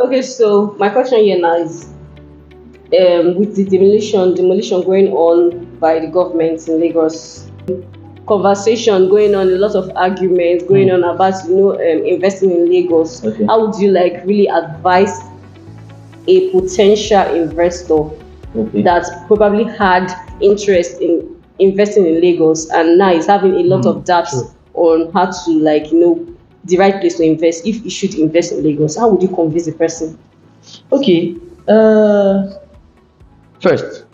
Okay, so my question here now is, with the demolition going on by the government in Lagos, conversation going on, a lot of arguments going on about investing in Lagos. Okay. How would you like really advise a potential investor Okay. that probably had interest in investing in Lagos and now is having a lot of doubts Sure. on how to the right place to invest, if you should invest in Lagos? How would you convince the person? Okay. First,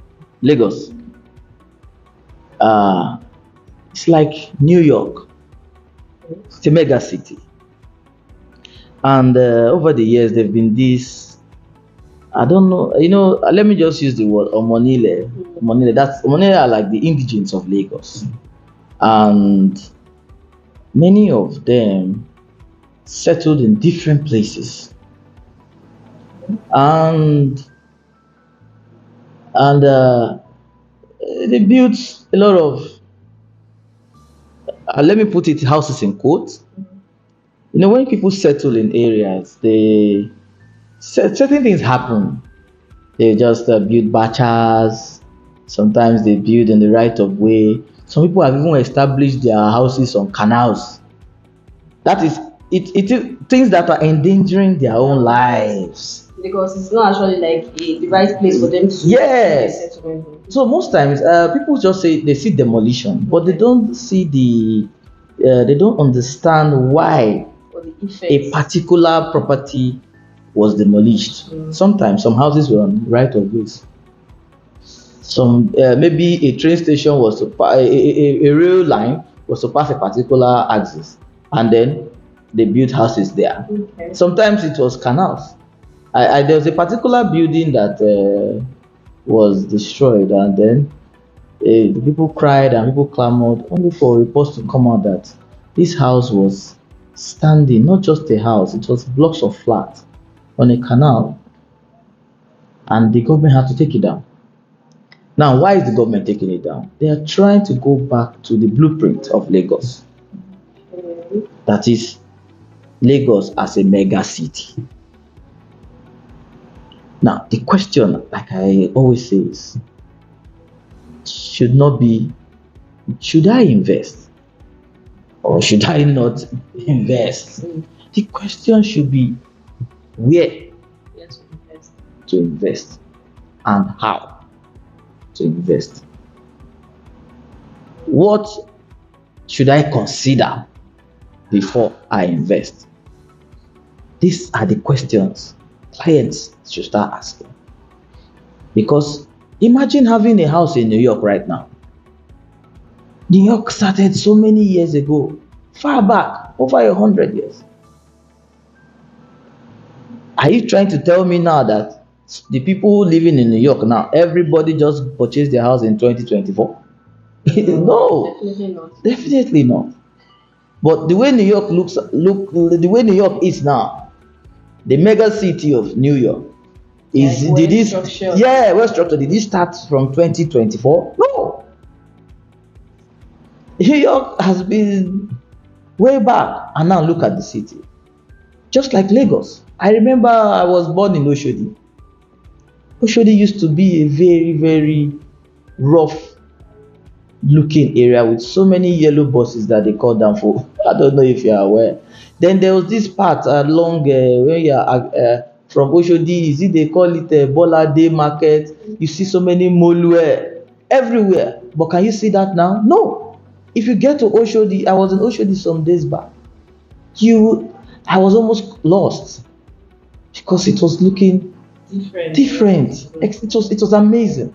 Lagos. Uh, it's like New York. It's a mega city, and over the years, there've been this. I don't know. Let me just use the word Omonile. Omonile. That's Omonile are like the indigents of Lagos, and many of them settled in different places, and and they built a lot of. Let me put it houses in quotes. When people settle in areas, certain things happen. They just build bachas. Sometimes they build in the right of way. Some people have even established their houses on canals. That is things that are endangering their own lives. Because it's not actually like the right place for them to Yes. settlement. So most times, people just say they see demolition, but they don't see they don't understand why Or the a effects. particular property was demolished. Sometimes some houses were on right of ways. Some maybe a train station was to a rail line was to pass a particular axis, and then they built houses there. Okay. Sometimes it was canals. There was a particular building that was destroyed, and then the people cried and people clamored, only for reports to come out that this house was standing, not just a house, it was blocks of flat on a canal, and the government had to take it down. Now, why is the government taking it down? They are trying to go back to the blueprint of Lagos. That is Lagos as a mega city. Now, the question, like I always say, is should not be, should I invest or should I not invest? The question should be where Yes, invest. to invest and how to invest. What should I consider before I invest? These are the questions clients should start asking. Because imagine having a house in New York right now. New York started so many years ago, far back, over 100 years. Are you trying to tell me now that the people living in New York now, everybody just purchased their house in 2024? No, Definitely not. definitely not. But the way New York the way New York is now, the mega city of New York is Like did this well-structured. well structured. Did it start from 2024? No. New York has been way back, and now look at the city. Just like Lagos. I remember I was born in Oshodi. Oshodi used to be a very, very rough looking area with so many yellow buses that they call down for. I don't know if you are aware. Then there was this part along where you are from Oshodi, is it they call it Bola Day Market? You see so many molue everywhere. But can you see that now? No. If you get to Oshodi, I was in Oshodi some days back. I was almost lost because it was looking different. It was amazing.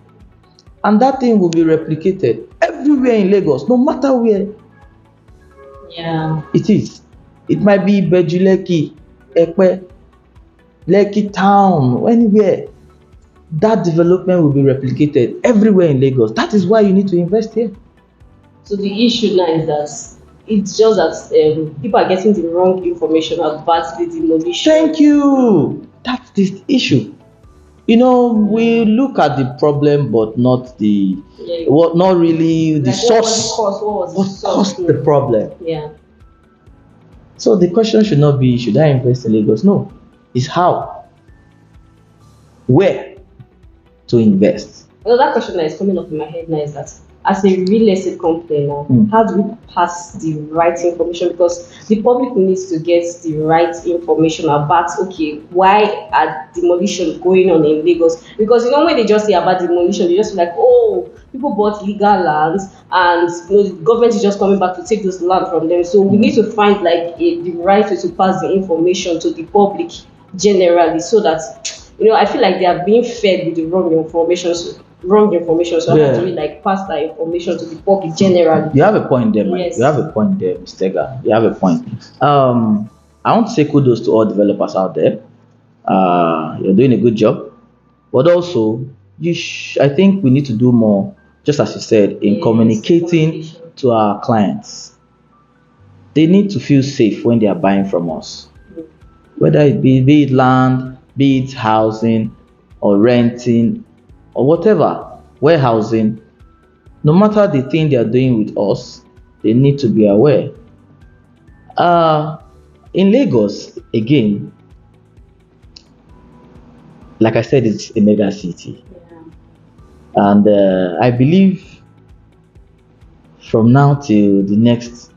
And that thing will be replicated everywhere in Lagos, no matter where Yeah. it is. It might be Bejuleki, Ekpe, Lekki town, anywhere. That development will be replicated everywhere in Lagos. That is why you need to invest here. So the issue now is that it's just that people are getting the wrong information about the demolition. Thank you. That's the issue. We look at the problem, but not not really the Like, source. What was the What source? caused the problem? Yeah. So the question should not be, should I invest in Lagos? No, it's how. where to invest. Another question that is coming up in my head now is that as a real estate company now, how do we pass the right information? Because the public needs to get the right information about, okay, why are demolition going on in Lagos? Because when they just say about demolition, they just feel like, oh, people bought legal lands and the government is just coming back to take this land from them. So we need to find like the right way to pass the information to the public generally, so that I feel like they are being fed with the wrong information. So I have to really like pass that information to the public generally. You have a point there, man. Yes. You have a point there, Mr. Ga. You have a point. I want to say kudos to all developers out there. You're doing a good job, but also I think we need to do more, just as you said, in Yes, communicating communication. to our clients. They need to feel safe when they are buying from us, whether be it land, be it housing, or renting, or whatever, warehousing. No matter the thing they are doing with us, they need to be aware. In Lagos, again, like I said, it's a mega city, and I believe from now till the next,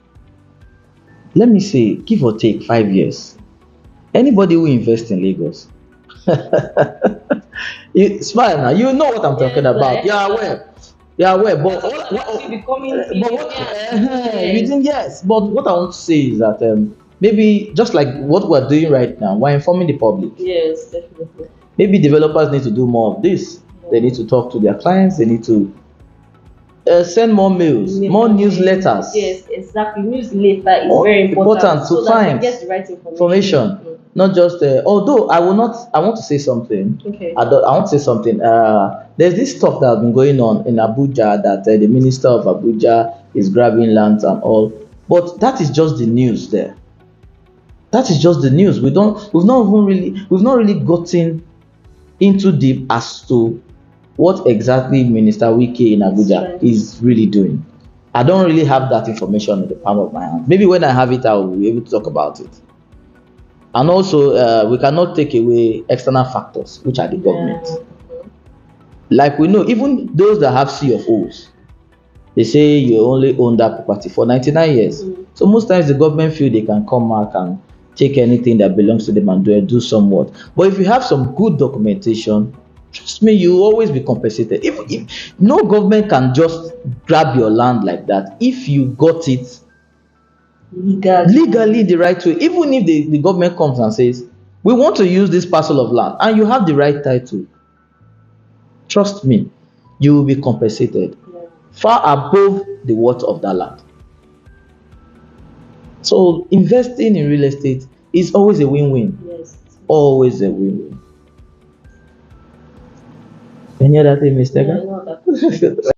let me say, give or take 5 years, anybody who invests in Lagos, you smile now. You know what I'm talking about. You're aware. You're aware. But yes. But what I want to say is that maybe just like what we're doing right now, we're informing the public. Yes, definitely. Maybe developers need to do more of this. They need to talk to their clients. They need to send more mails, more newsletters. Yes, exactly. Newsletter is very important to so find that we get the right information. Not just although I want to say something. Okay. I want to say something. There's this talk that has been going on in Abuja that the minister of Abuja is grabbing lands and all, but that is just the news there. That is just the news. We've not really gotten into deep as to what exactly Minister Wike in Abuja is really doing. I don't really have that information in the palm of my hand. Maybe when I have it, I will be able to talk about it. And also, we cannot take away external factors, which are the government. Like we know, even those that have CFOs, they say you only own that property for 99 years. So most times the government feel they can come back and take anything that belongs to them and do somewhat. But if you have some good documentation, trust me, you will always be compensated. If no government can just grab your land like that, if you got it legally the right way, even if the government comes and says, we want to use this parcel of land, and you have the right title, trust me, you will be compensated far above the worth of that land. So investing in real estate is always a win-win. Yes. Always a win-win. Any other thing, Mr. Yeah, I know that.